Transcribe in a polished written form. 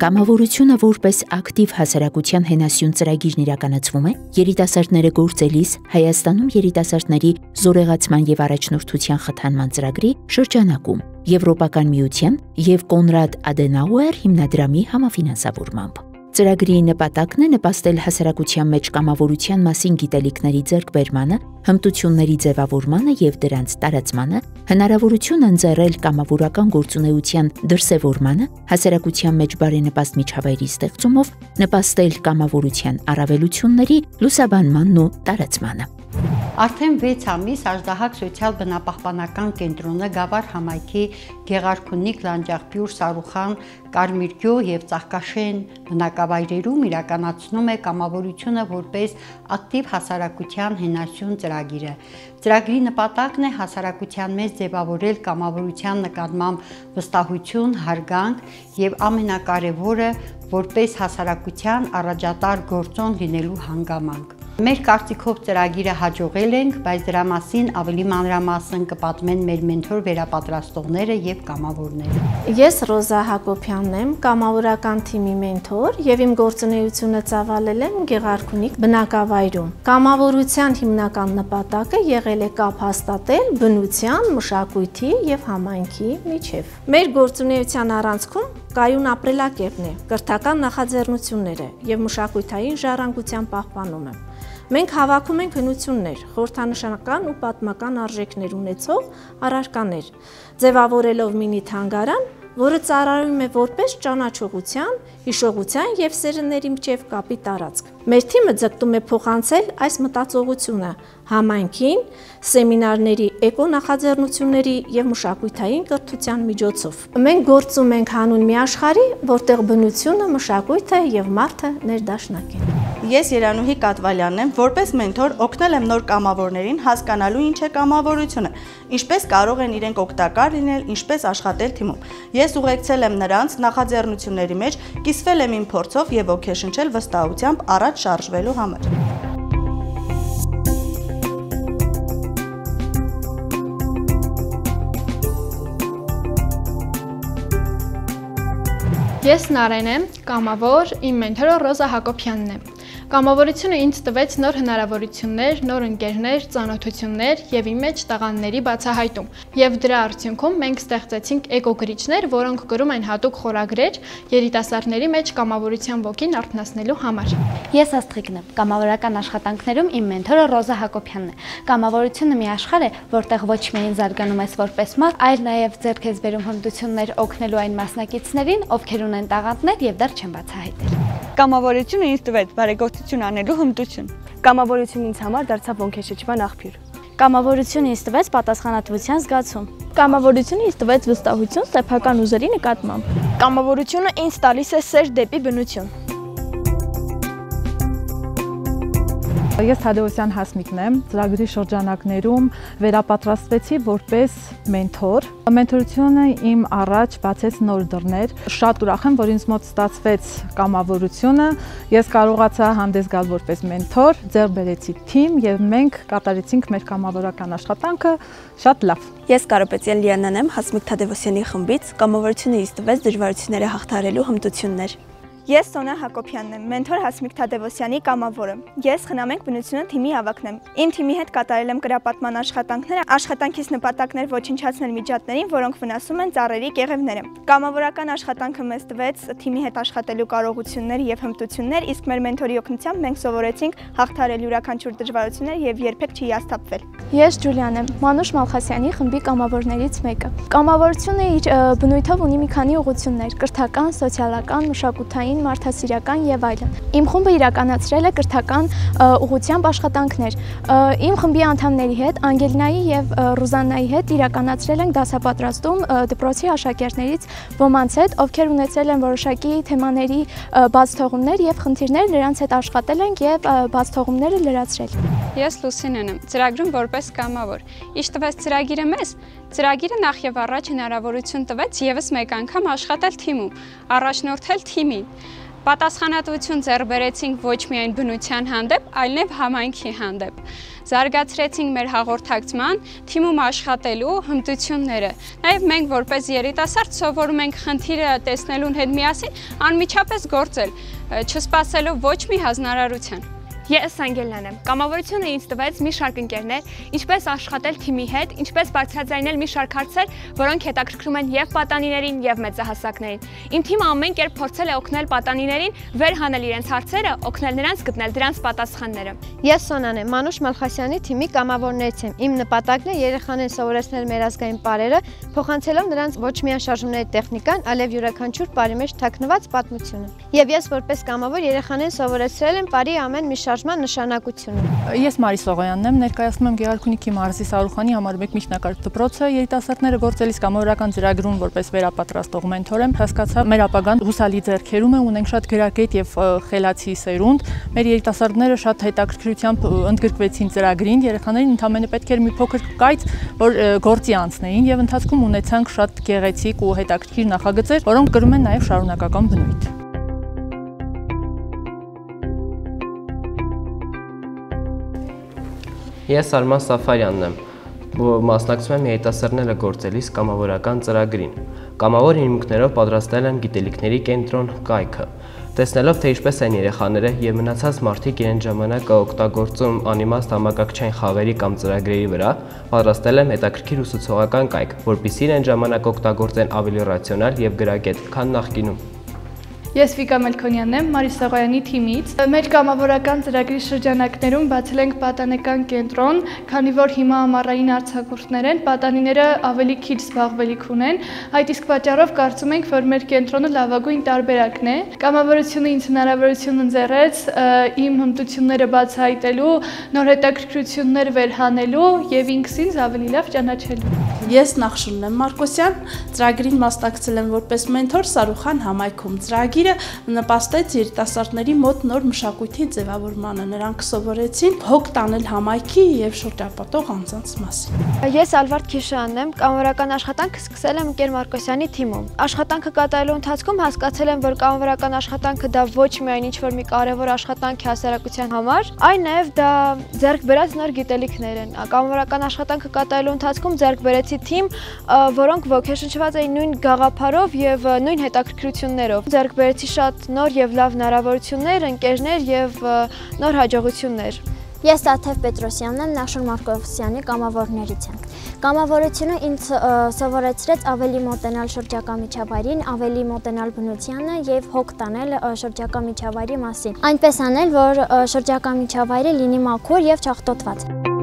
Կամավորությունը որպես ակտիվ հասարակության հենասյուն ծրագիրն իրականացվում է երիտասարդները գործելիս Հայաստանում երիտասարդների զորեղացման եւ առաջնորդության խթանման ծրագրի շրջանակում Եվրոպական միության եւ Կոնրադ Ադենաուեր հիմնադրամի համաֆինանսավորմամբ։ Ծրագրի նպատակն է նպաստել հասարակության մեջ կամավորության մասին գիտելիքների ձեռքբերմանը, հմտությունների ձևավորմանը եւ դրանց տարածմանը, հնարավորություն ընձեռել կամավորական գործունեության դրսևորմանը, հասարակության մեջ բարենպաստ միջավայրի ստեղծումով, նպաստել կամավորության առավելությունների լուսաբանմանն ու տարածմանը։ Արդեն 6 ամիս Աժդահակ սոցիալ-բնապահպանական կենտրոնը Գավառ համայնքի Գեղարքունիք, Լանջաղբյուր, Սարուխան, Կարմիրգյուղ եւ Ծաղկաշեն բնակավայրերում իրականացնում է կամավորությունը որպես ակտիվ հասարակության հենասյուն ծրագիրը։ Ծրագրի նպատակն է հասարակության մեջ ձևավորել կամավորության նկատմամբ վստահություն, հարգանք եւ ամենակարևորը որպես հասարակության առաջատար գործոն լինելու հանգամանք։ Մեր կարծիքով ծրագիրը հաջողել ենք, բայց դրա մասին ավելի մանրամասն կպատմեն մեր մենթոր վերապատրաստողները եւ կամավորները։ Ես Ռոզա Հակոբյանն եմ, կամավորական թիմի մենթոր եւ իմ գործունեությունը ծավալել եմ Գեղարքունիք բնակավայրում։ Կամավորության հիմնական նպատակը եղել է կապ հաստատել բնության, մշակույթի եւ համայնքի միջեւ։ Մեր գործունեության առանցքում կայուն ապրելակերպն է, կրթական նախաձեռնությունները եւ մշակութային ժառանգության պահպանումը։ Մենք հավաքում ենք հնություններ, խորհրդանշական ու պատմական արժեքներ ունեցող առարկաներ, ձևավորելով մինի թանգարան, որը ծառայում է որպես ճանաչողության, հիշողության եւ սերնդերի միջև կապի տարածք։ Մեր թիմը ձգտում է փոխանցել այս մտածողությունը համայնքին, սեմինարների, էկոնախաձեռնությունների եւ մշակութային կրթության միջոցով։ Մենք գործում ենք հանուն մի աշխարհի, որտեղ բնությունը, մշակույթը եւ մարդը ներդաշնակ են։ Ես Երանուհի Կատվալյանն եմ, որպես մենթոր օգնել եմ նոր կամավորներին հասկանալու ինչ է կամավորությունը, ինչպես կարող են իրենք օգտակար լինել, ինչպես աշխատել թիմում։ Ես ուղեկցել եմ նրանց նախաձեռնությունների մեջ, կիսվել եմ իմ փորձով եւ ոգեշնչել վստահությամբ առաջ շարժվելու համար։ Ես Նարեն եմ, կամավոր, իմ մենթորը Ռոզա Հակոբյանն է։ Կամավորությունը ինձ տվեց նոր հնարավորություններ, նոր ընկերներ, ծանոթություններ եւ իմ մեջ տաղանդների բացահայտում։ Եվ դրա արդյունքում մենք ստեղծեցինք էկոգրիչներ, որոնք գրում են հատուկ խորագրեր երիտասարդների մեջ կամավորության ոգին արթնացնելու համար։ Ես Աստղիկն եմ, կամավորական աշխատանքներում իմ մենթորը Ռոզա Հակոբյանն է։ Կամավորությունը մի աշխարհ է, որտեղ ոչ միայն զարգանում ես որպես մարդ, այլ նաեւ ձեռք ես բերում հմտություններ օգնելու այն մասնակիցներին, ովքեր ունեն տաղանդներ եւ դեռ չեն բացահայտել։ Կամավորությունը ինձ տվեց բարեգործություն անելու հմտություն։ Կամավորությունը ինձ համար դարձավ ոգեշնչման աղբյուր։ Կամավորությունը ինձ տվեց պատասխանատվության զգացում։ Կամավորությունը ինձ տվեց վստահություն սեփական ուժերի նկատմամբ։ Կամավորությունը ինձ տալիս է սեր դեպի բնություն։ Ես Թադեոսյան Հասմիկն եմ, ծրագրի շրջանակներում վերապատրաստվեցի որպես մենթոր։ Մենթորությունը իմ առաջ բացեց նոր դռներ։ Շատ ուրախ եմ, որ ինձ մոտ ստացվեց կամավորությունը։ Ես կարողացա հանդես գալ որպես մենթոր, ձեռք բերեցի թիմ եւ մենք կատարեցինք մեր կամավորական աշխատանքը շատ լավ։ Ես Կարապետյան Լիանան եմ, Հասմիկ Թադևոսյանի խմբից, կամավորությունը ինձ տվեց դժվարությունները հաղթահարելու հմտություններ։ Ես Սոնա Հակոբյանն եմ, մենթոր Հասմիկ Թադևոսյանի կամավորը։ Ես խնամենք բնությունը թիմի ավագն եմ։ Իմ թիմի հետ կատարել եմ գրապատման աշխատանքները, աշխատանքից նպատակներ ոչնչացնել միջատներին, որոնք վնասում են ծառերի կեղևները։ Կամավորական աշխատանքը մեզ տվեց թիմի հետ աշխատելու կարողություններ եւ հմտություններ, իսկ մեր մենթորի օգնությամբ մենք սովորեցինք հաղթահարել յուրաքանչյուր դժվարություններ եւ երբեք չհիասթափվել։ Ես Ջուլիան եմ, Մանուշ Մալխասյանի խմբի կամավորներից մեկը։ Կամավորությունը իր բնույթով ունի մի քանի ուղղություններ՝ կրթական, սոցիալական, մշակութային, մարդասիրական եւ այլն։ Իմ խումբը իրականացրել է կրթական ուղղությամբ աշխատանքներ։ Իմ խմբի անդամների հետ, Անգելինայի եւ Ռուզաննայի հետ իրականացրել ենք դասապատրաստում դպրոցի աշակերտներից ոմանց հետ, ովքեր ունեցել են որոշակի թեմաների բացթողումներ եւ խնդիրներ, նրանց հետ աշխատել ենք եւ բացթողումները լրացրել։ Ես Լուսինեն եմ, ծրագրում որպես կամավոր։ Ինչ տվեց ծրագիրը մեզ։ Ծրագիրը նախ եւ առաջ հնարավորություն տվեց եւս մեկ անգամ աշխատել թիմում, առաջնորդել թիմին։ Պատասխանատվություն ձեռք բերեցինք ոչ միայն բնության հանդեպ, այլև համայնքի հանդեպ։ Զարգացրեցինք մեր հաղորդակցման, թիմում աշխատելու հմտությունները։ Նաև մենք որպես երիտասարդ սովորում ենք խնդիրը տեսնելուն հետ միասին անմիջապես գործել, չսպասելով ոչ մի հանձնարարության։ Ես Անգելնան եմ։ Կամավորությունը ինձ տվեց մի շարք ընկերներ, ինչպես աշխատել թիմի հետ, ինչպես բարձրաձայնել մի շարք հարցեր, որոնք հետաքրքրում են եւ պատանիներին, եւ մեծահասակներին։ Իմ թիմը ամեն կերպ փորձել է օգնել պատանիներին վերհանել իրենց հարցերը, օգնել նրանց գտնել դրանց պատասխանները։ Ես Սոնան եմ, Մանուշ Մալխասյանի թիմի կամավորներից եմ։ Իմ նպատակն է երեխաներին սովորեցնել մեր ազգային պարերը, փոխանցելով նրանց ոչ միայն շարժումների տեխնիկան, այլև յուրաքանչյուր պարի մեջ թաքնված պատմությունը։ Եվ ես որպես կամավոր երեխաներին սովորեցրել եմ պարի ամեն մի նշանակությունը։ Ես Մարի Սողոյանն եմ, ներկայացնում եմ Գեղարքունիքի մարզի Սարուխանի համար 1 միջնակարգ դպրոցը, երիտասարդները գործելիս կամավորական ծրագրում որպես վերապատրաստող մենթոր եմ, հասկացա մեր ապագան հուսալի ձեռքերում է, ունենք շատ գրագետ եւ խելացի սերունդ։ Մեր երիտասարդները շատ հետաքրքրությամբ ընդգրկվեցին ծրագրին, երեխաներին ընդամենը պետք էր մի փոքր կայծ, որ գործի անցնեին եւ ընթացքում ունեցանք շատ գեղեցիկ ու հետաքրքիր նախագծեր, որոնք կրում են նաեւ շարունակական բնույթ։ Ես Արման Սաֆարյանն եմ, մասնակցում եմ երիտասարդները գործելիս կամավորական ծրագրին։ Կամավոր հիմունքներով պատրաստել եմ գիտելիքների կենտրոն կայքը։ Տեսնելով, թե ինչպես են երեխաները եւ մնացած մարդիկ իրենց ժամանակը օգտագործում անիմաստ համակարգչային խաղերի կամ ծրագրերի վրա, պատրաստել եմ հետաքրքիր ուսուցողական կայք, որպեսզի իրեն ժամանակ օգտագործեն ավելի ռացիոնալ եւ գրագետ, քան նախկինում։ Ես Վիկա Մելքոնյանն եմ, Մարի Սողոյանի թիմից։ Մեր կամավորական ծրագրի շրջանակներում բացել ենք պատանեկան կենտրոն, քանի որ հիմա ամառային արձակուրդներ են, պատանիները ավելի քիչ զբաղվելիք ունեն, այդ իսկ պատճառով կարծում ենք, որ մեր կենտրոնը լավագույն տարբերակն է։ Կամավորությունը ինձ հնարավորություն ընձեռեց իմ հմտությունները բացահայտելու, նոր հետաքրքրություններ վերհանելու եւ ինքս ինձ ավելի լավ ճանաչելու։ Ես Նախշուն եմ Մարկոսյան, ծրագրին մասնակցել եմ որպես մենթոր Սարուխան համայնքում։ Ծրագիրը նպաստեց երիտասարդների մոտ նոր մշակույթի ձևավորմանը, նրանք սովորեցին հոգ տանել համայնքի եւ շրջապատող անձանց մասին։ Ես Ալվարդ Քիշյանն եմ, կամավորական աշխատանք սկսել եմ Ընկեր Մարկոսյանի թիմում։ Աշխատանքը կատարելու ընթացքում հասկացել եմ, որ կամավորական աշխատանքը դա ոչ միայն ինչ-որ մի կարևոր աշխատանք է հասարակության համար, այլ նաեւ դա ձեռք բերած նոր գիտելիքներ են։ Կամավորական աշխատանքը կատարելու ընթացքում ձեռք բերեցի թիմ, որոնք ոգեշնչված էին նույն գաղափարով եւ նույն հետաքրքրություններով։ Ձեռք բերեցի շատ նոր եւ լավ հնարավորություններ, ընկերներ եւ նոր հաջողություններ։ Ես Տաթև Պետրոսյանն եմ, Նախշուն Մարկոսյանի կամավորներից եմ։ Կամավորությունը ինձ սովորեցրեց ավելի մոտենալ շրջակա միջավայրին, ավելի մոտենալ բնությանը եւ հոգ տանել շրջակա միջավայրի մասին։ Այնպես անել, որ շրջակա միջավայրը լինի մաքուր եւ չաղտոտված։